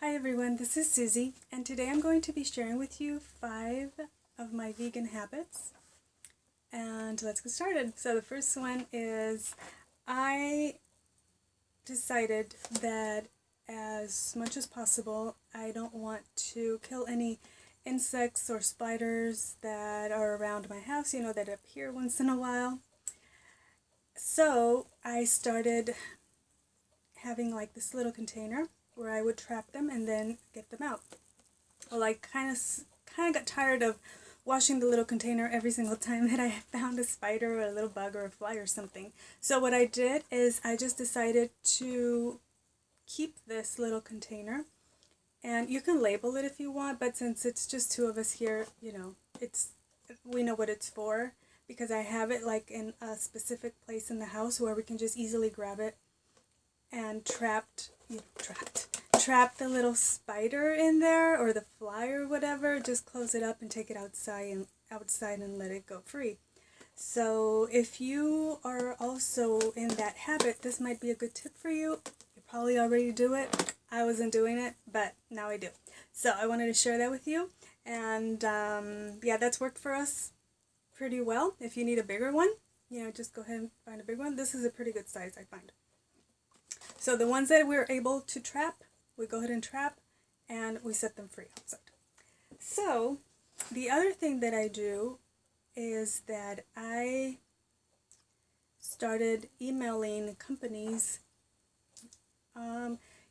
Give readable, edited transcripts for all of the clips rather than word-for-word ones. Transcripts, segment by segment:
Hi everyone, this is Susie, and today I'm going to be sharing with you 5 of my vegan habits. And let's get started. So the first one is I decided that as much as possible, I don't want to kill any insects or spiders that are around my house, that appear once in a while. So I started having like this little container where I would trap them and then get them out. Well, I kind of got tired of washing the little container every single time that I found a spider or a little bug or a fly or something. So what I did is I just decided to keep this little container, and you can label it if you want, but since it's just 2 of us here, we know what it's for, because I have it like in a specific place in the house where we can just easily grab it and trap the little spider in there or the fly or whatever. Just close it up and take it outside and let it go free. So if you are also in that habit, this might be a good tip for you. You probably already do it. I wasn't doing it, but now I do. So I wanted to share that with you. And yeah, that's worked for us pretty well. If you need a bigger one, just go ahead and find a big one. This is a pretty good size, I find. So the ones that we're able to trap, we go ahead and trap, and we set them free outside. So the other thing that I do is that I started emailing companies,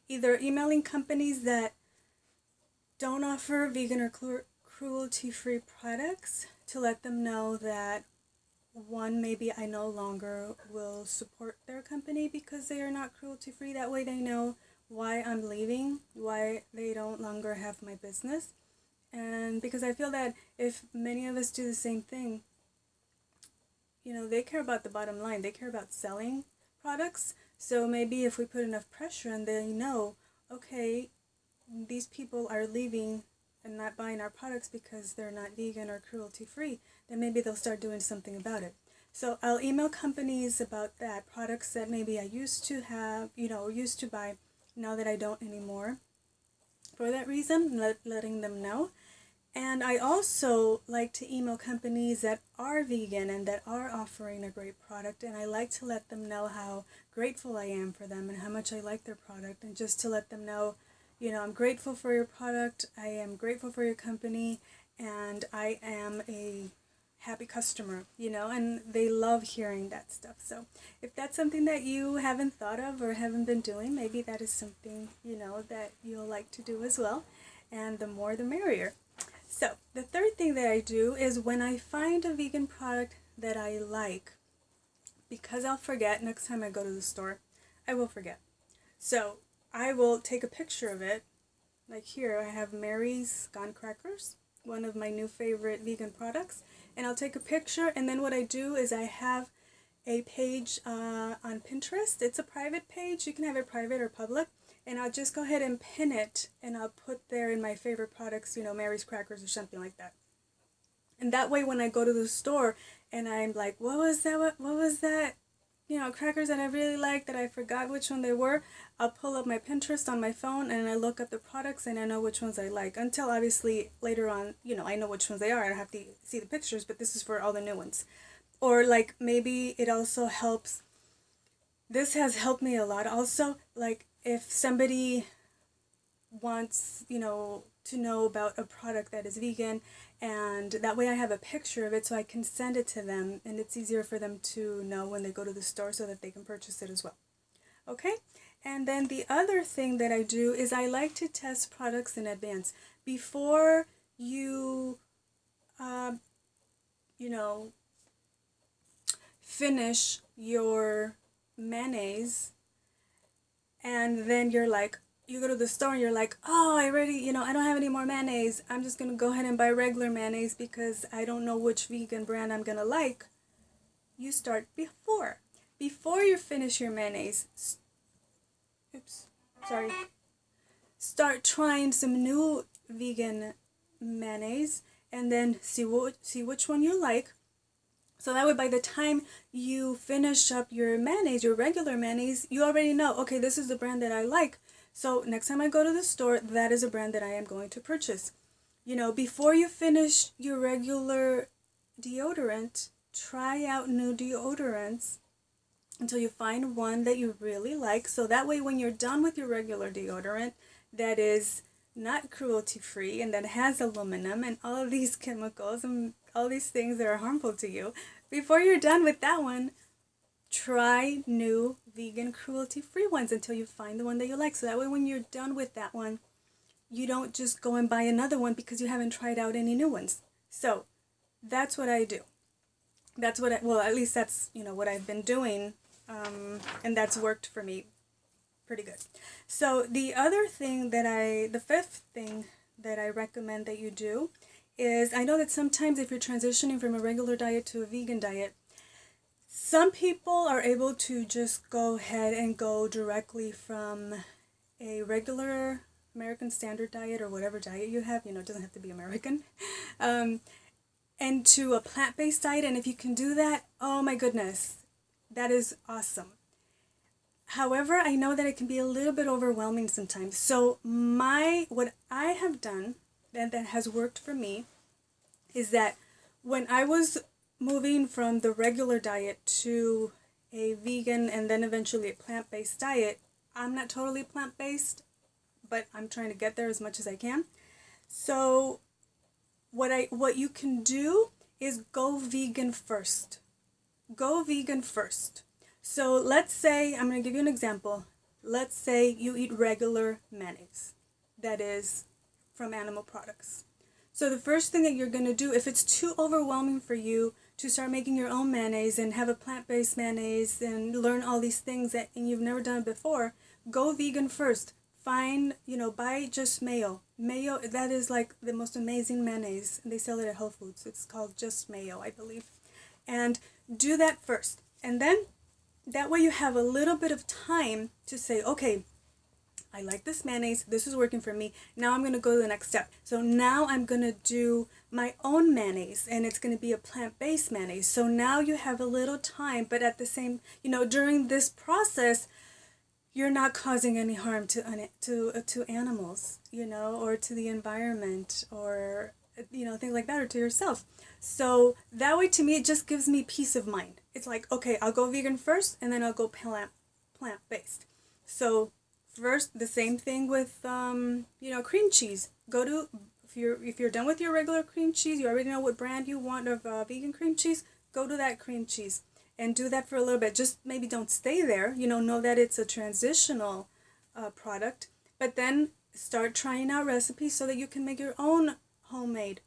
either emailing companies that don't offer vegan or cruelty-free products to let them know that maybe I no longer will support their company because they are not cruelty-free. That way they know why I'm leaving, why they don't longer have my business. And because I feel that if many of us do the same thing, they care about the bottom line. They care about selling products. So maybe if we put enough pressure and they know, okay, these people are leaving and not buying our products because they're not vegan or cruelty-free, then maybe they'll start doing something about it. So I'll email companies about that, products that maybe I used to have, used to buy, now that I don't anymore. For that reason, letting them know. And I also like to email companies that are vegan and that are offering a great product, and I like to let them know how grateful I am for them and how much I like their product, and just to let them know, I'm grateful for your product, I am grateful for your company, and I am a happy customer, and they love hearing that stuff. So if that's something that you haven't thought of or haven't been doing, maybe that is something, that you'll like to do as well, and the more the merrier. So the third thing that I do is when I find a vegan product that I like, because I'll forget next time I go to the store, I will forget. So I will take a picture of it. Like here, I have Mary's Gone Crackers, one of my new favorite vegan products. And I'll take a picture, and then what I do is I have a page on Pintrest. It's a private page. You can have it private or public. And I'll just go ahead and pin it, and I'll put there in my favorite products, Mary's Crackers or something like that. And that way when I go to the store and I'm like, what was that? Crackers that I really like that I forgot which one they were, I'll pull up my Pinterest on my phone and I look up the products and I know which ones I like. Until obviously later on, I know which ones they are. I don't have to see the pictures, but this is for all the new ones. Or like maybe it also helps. This has helped me a lot. Also, like if somebody wants, to know about a product that is vegan, and that way I have a picture of it so I can send it to them, and it's easier for them to know when they go to the store so that they can purchase it as well. Okay? And then the other thing that I do is I like to test products in advance. Before you, finish your mayonnaise, and then you go to the store and you're like, oh, I don't have any more mayonnaise. I'm just going to go ahead and buy regular mayonnaise because I don't know which vegan brand I'm going to like. You start before. Before you finish your mayonnaise, start trying some new vegan mayonnaise, and then see which one you like. So that way by the time you finish up your mayonnaise, your regular mayonnaise, you already know, okay, this is the brand that I like, So next time I go to the store, that is a brand that I am going to purchase. You know, before you finish your regular deodorant, try out new deodorants until you find one that you really like. So that way when you're done with your regular deodorant that is not cruelty free and that has aluminum and all of these chemicals and all these things that are harmful to you, before you're done with that one, try new vegan cruelty free ones until you find the one that you like. So that way when you're done with that one, you don't just go and buy another one because you haven't tried out any new ones. So that's what I do. That's what well, at least that's, you know, what I've been doing. And that's worked for me pretty good. So the other thing that the fifth thing that I recommend that you do is, I know that sometimes if you're transitioning from a regular diet to a vegan diet, some people are able to just go ahead and go directly from a regular American Standard diet or whatever diet you have, you know, it doesn't have to be American, and to a plant-based diet. And if you can do that, oh my goodness, that is awesome. However, I know that it can be a little bit overwhelming sometimes. So what I have done and that has worked for me is that when I was moving from the regular diet to a vegan and then eventually a plant-based diet, I'm not totally plant-based, but I'm trying to get there as much as I can. So what you can do is go vegan first. Go vegan first. So let's say, I'm going to give you an example. Let's say you eat regular mayonnaise that is from animal products. So the first thing that you're going to do, if it's too overwhelming for you to start making your own mayonnaise and have a plant-based mayonnaise and learn all these things and you've never done it before, go vegan first. Find, buy just mayo. Mayo, that is like the most amazing mayonnaise. They sell it at Whole Foods. It's called Just Mayo, I believe. And do that first. And then that way you have a little bit of time to say, okay, I like this mayonnaise. This is working for me. Now I'm going to go to the next step. So now I'm going to do my own mayonnaise, and it's going to be a plant-based mayonnaise. So now you have a little time, but at the same, during this process, you're not causing any harm to animals, or to the environment, or things like that, or to yourself. So that way, to me, it just gives me peace of mind. It's like, okay, I'll go vegan first, and then I'll go plant-based. So first, the same thing with cream cheese. If you're done with your regular cream cheese, you already know what brand you want of vegan cream cheese. Go to that cream cheese and do that for a little bit. Just maybe don't stay there. Know that it's a transitional product, but then start trying out recipes so that you can make your own homemade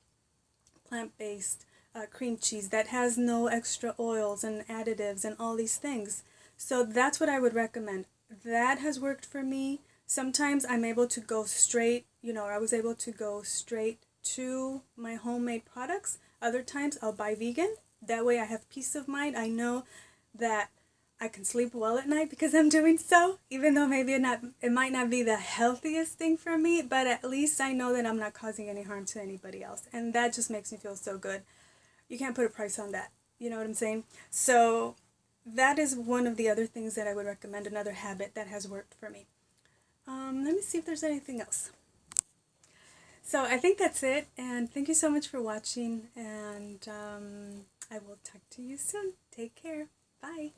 plant-based cream cheese that has no extra oils and additives and all these things. So that's what I would recommend. That has worked for me. Sometimes I'm able to go straight, I was able to go straight to my homemade products. Other times I'll buy vegan. That way I have peace of mind. I know that I can sleep well at night because I'm doing so, even though maybe it might not be the healthiest thing for me, but at least I know that I'm not causing any harm to anybody else. And that just makes me feel so good. You can't put a price on that. You know what I'm saying? So that is one of the other things that I would recommend, another habit that has worked for me. Let me see if there's anything else. So I think that's it, and thank you so much for watching, and I will talk to you soon. Take care. Bye.